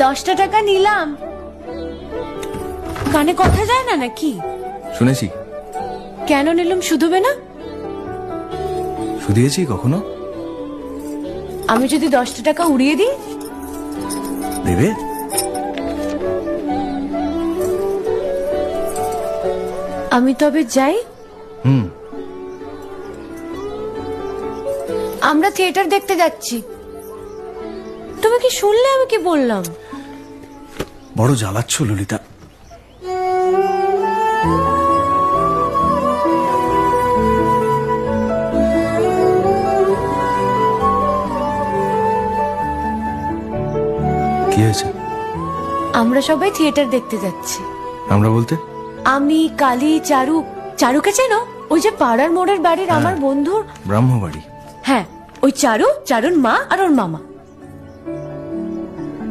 10টা টাকা নিলাম। কানে কথা যায় না নাকি? শুনেছি। কেন নিলাম? শুধবে না? শুধিয়েছি কখনো? আমি যদি 10টা টাকা উড়িয়ে দিই? দেবে? আমি তবে যাই। আমরা থিয়েটার দেখতে যাচ্ছি। তুমি কি শুনলে আমি কি বললাম? বড় জ্বালাচ্ছ ললিতা। কি হয়েছে? আমরা সবাই থিয়েটার দেখতে যাচ্ছি। আমরা বলতে? আমি, কালী, চারু। চারুকে চেনো? ওই যে পাড়ার মোড়ের বাড়ির আমার বন্ধুর ব্রাহ্মবাড়ি। হ্যাঁ, ওই চারু, চারুর মা আর ওর মামা।